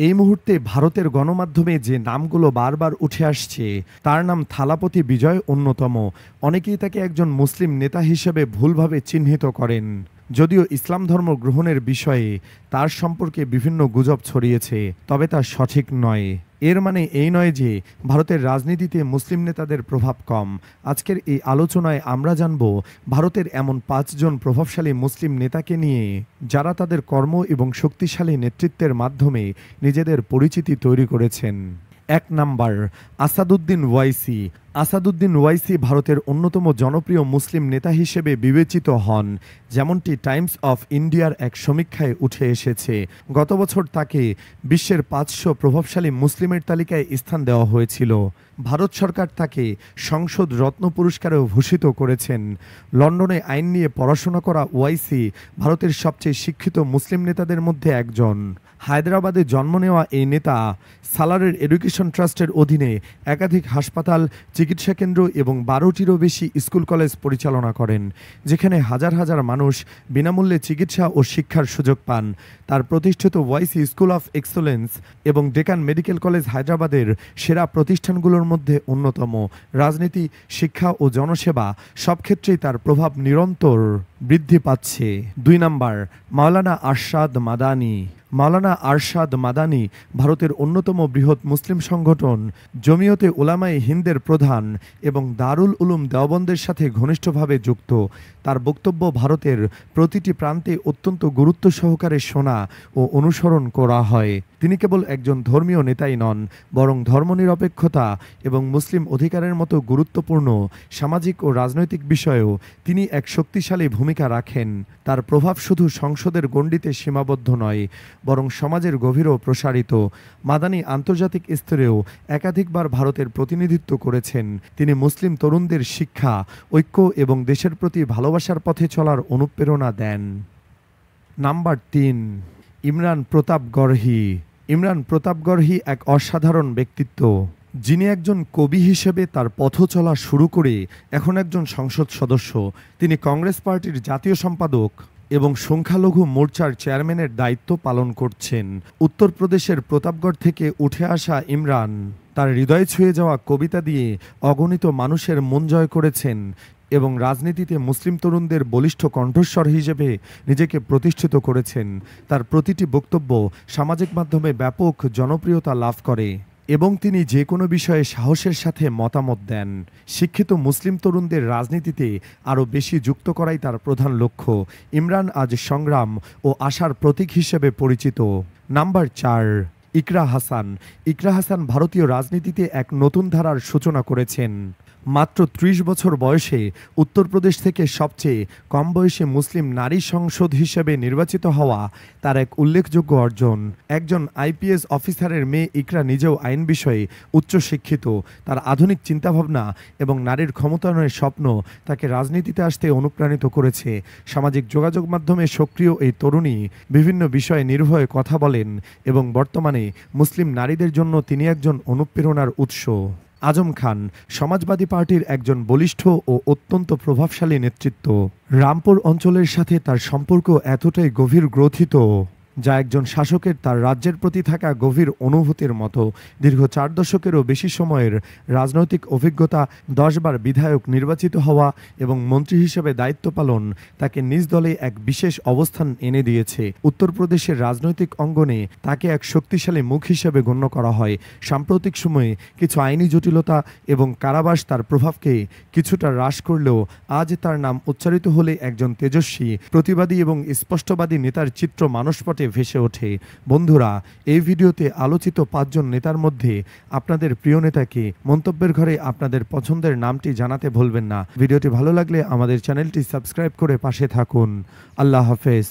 এই মুহূর্তে ভারতের গণমাধ্যমে যে নামগুলো বারবার উঠে আসছে তার নাম থালাপতি বিজয় অন্যতম। অনেকেই তাকে একজন মুসলিম নেতা হিসেবে ভুলভাবে চিহ্নিত করেন। যদিও ইসলাম ধর্ম গ্রহণের বিষয়ে তার সম্পর্কে বিভিন্ন গুজব ছড়িয়েছে, তবে তা সঠিক নয়। এর মানে এই নয় যে ভারতের রাজনীতিতে মুসলিম নেতাদের প্রভাব কম। আজকের এই আলোচনায় আমরা জানব ভারতের এমন 5 জন প্রভাবশালী মুসলিম নেতাকে নিয়ে যারা তাদের কর্ম এবং শক্তিশালী নেতৃত্বের মাধ্যমে নিজেদের পরিচিতি তৈরি করেছেন। 1 নাম্বার, আসাদুদ্দিন ওয়াইসি। আসাদুদ্দিন ওয়াইসি ভারতের অন্যতম জনপ্রিয় মুসলিম নেতা হিসেবে বিবেচিত হন, যেমনটি টাইমস অফ ইন্ডিয়ার এক সমীক্ষায় উঠে এসেছে। গত বছর তাকে বিশ্বের 500 প্রভাবশালী মুসলিমের তালিকায় স্থান দেওয়া হয়েছিল। ভারত সরকার তাকে সংসদ রত্ন পুরস্কারেও ভূষিত করেছেন। লন্ডনে আইন নিয়ে পড়াশোনা করা ওয়াইসি ভারতের সবচেয়ে শিক্ষিত মুসলিম নেতাদের মধ্যে একজন। হায়দ্রাবাদে জন্ম নেওয়া এই নেতা সালারের এডুকেশন ট্রাস্টের অধীনে একাধিক হাসপাতাল, চিকিৎসা কেন্দ্র এবং 12টিরও বেশি স্কুল কলেজ পরিচালনা করেন, যেখানে হাজার হাজার মানুষ বিনামূল্যে চিকিৎসা ও শিক্ষার সুযোগ পান। তার প্রতিষ্ঠিত ওয়াইসি স্কুল অফ এক্সেলেন্স এবং ডেকান মেডিকেল কলেজ হায়দ্রাবাদের সেরা প্রতিষ্ঠানগুলোর মধ্যে অন্যতম। রাজনীতি, শিক্ষা ও জনসেবা সব ক্ষেত্রেই তার প্রভাব নিরন্তর বৃদ্ধি পাচ্ছে। 2 নাম্বার, মাওলানা আরশাদ মাদানি। মাওলানা আরশাদ মাদানি ভারতের অন্যতম বৃহৎ মুসলিম সংগঠন জমিয়তে উলামায়ে হিন্দের প্রধান এবং দারুল উলুম দেওবন্দের সাথে ঘনিষ্ঠভাবে যুক্ত। তার বক্তব্য ভারতের প্রতিটি প্রান্তে অত্যন্ত গুরুত্ব সহকারে শোনা ও অনুসরণ করা হয়। তিনি কেবল একজন ধর্মীয় নেতাই নন, বরং ধর্মনিরপেক্ষতা এবং মুসলিম অধিকারের মতো গুরুত্বপূর্ণ সামাজিক ও রাজনৈতিক বিষয়েও তিনি এক শক্তিশালী ভূমিকা রাখেন। তার প্রভাব শুধু সংসদের গণ্ডিতে সীমাবদ্ধ নয়, বরং সমাজের গভীরেও প্রসারিত। মাদানি আন্তর্জাতিক স্তরেও একাধিকবার ভারতের প্রতিনিধিত্ব করেছেন। তিনি মুসলিম তরুণদের শিক্ষা, ঐক্য এবং দেশের প্রতি ভালোবাসার পথে চলার অনুপ্রেরণা দেন। নাম্বার 3, ইমরান প্রতাপগড়হি। ইমরান প্রতাপগড়হি এক অসাধারণ ব্যক্তিত্ব, যিনি একজন কবি হিসেবে তার পথ চলা শুরু করে এখন একজন সংসদ সদস্য। তিনি কংগ্রেস পার্টির জাতীয় সম্পাদক এবং সংখ্যালঘু মোর্চার চেয়ারম্যানের দায়িত্ব পালন করছেন। উত্তরপ্রদেশের প্রতাপগড় থেকে উঠে আসা ইমরান তার হৃদয় ছুঁয়ে যাওয়া কবিতা দিয়ে অগণিত মানুষের মন জয় করেছেন এবং রাজনীতিতে মুসলিম তরুণদের বলিষ্ঠ কণ্ঠস্বর হিসেবে নিজেকে প্রতিষ্ঠিত করেছেন। তার প্রতিটি বক্তব্য সামাজিক মাধ্যমে ব্যাপক জনপ্রিয়তা লাভ করে এবং তিনি যে কোনো বিষয়ে সাহসের সাথে মতামত দেন। শিক্ষিত মুসলিম তরুণদের রাজনীতিতে আরও বেশি যুক্ত করাই তার প্রধান লক্ষ্য। ইমরান আজ সংগ্রাম ও আশার প্রতীক হিসেবে পরিচিত। নাম্বার 4, ইকরা হাসান। ইকরা হাসান ভারতীয় রাজনীতিতে এক নতুন ধারার সূচনা করেছেন। মাত্র 30 বছর বয়সে উত্তরপ্রদেশ থেকে সবচেয়ে কম বয়সী মুসলিম নারী সংসদ হিসেবে নির্বাচিত হওয়া তার এক উল্লেখযোগ্য অর্জন। একজন আইপিএস অফিসারের মেয়ে ইকরা নিজেও আইন বিষয়ে উচ্চশিক্ষিত। তার আধুনিক চিন্তাভাবনা এবং নারীর ক্ষমতায়নের স্বপ্ন তাকে রাজনীতিতে আসতে অনুপ্রাণিত করেছে। সামাজিক যোগাযোগ মাধ্যমে সক্রিয় এই তরুণী বিভিন্ন বিষয়ে নির্ভয়ে কথা বলেন এবং বর্তমানে মুসলিম নারীদের জন্য তিনি একজন অনুপ্রেরণার উৎস। আজম খান সমাজবাদী পার্টির একজন বলিষ্ঠ ও অত্যন্ত প্রভাবশালী নেতৃত্ব। রামপুর অঞ্চলের সাথে তার সম্পর্ক এতটাই গভীর গ্রথিত যা একজন শাসকের তার রাজ্যের প্রতি থাকা গভীর অনুভূতির মতো। দীর্ঘ 4 দশকেরও বেশি সময়ের রাজনৈতিক অভিজ্ঞতা, 10 বার বিধায়ক নির্বাচিত হওয়া এবং মন্ত্রী হিসেবে দায়িত্ব পালন তাকে নিজ দলে এক বিশেষ অবস্থান এনে দিয়েছে। উত্তরপ্রদেশের রাজনৈতিক অঙ্গনে তাকে এক শক্তিশালী মুখ হিসেবে গণ্য করা হয়। সাম্প্রতিক সময়ে কিছু আইনি জটিলতা এবং কারাবাস তার প্রভাবকে কিছুটা হ্রাস করলেও আজ তার নাম উচ্চারিত হলে একজন তেজস্বী, প্রতিবাদী এবং স্পষ্টবাদী নেতার চিত্র মানসপটে ভেসে ওঠে। বন্ধুরা, এই ভিডিওতে আলোচিত 5 জন নেতার মধ্যে আপনাদের প্রিয় নেতাকে মন্তব্যের ঘরে আপনাদের পছন্দের নামটি জানাতে ভুলবেন না। ভিডিওটি ভালো লাগলে আমাদের চ্যানেলটি সাবস্ক্রাইব করে পাশে থাকুন। আল্লাহ হাফেজ।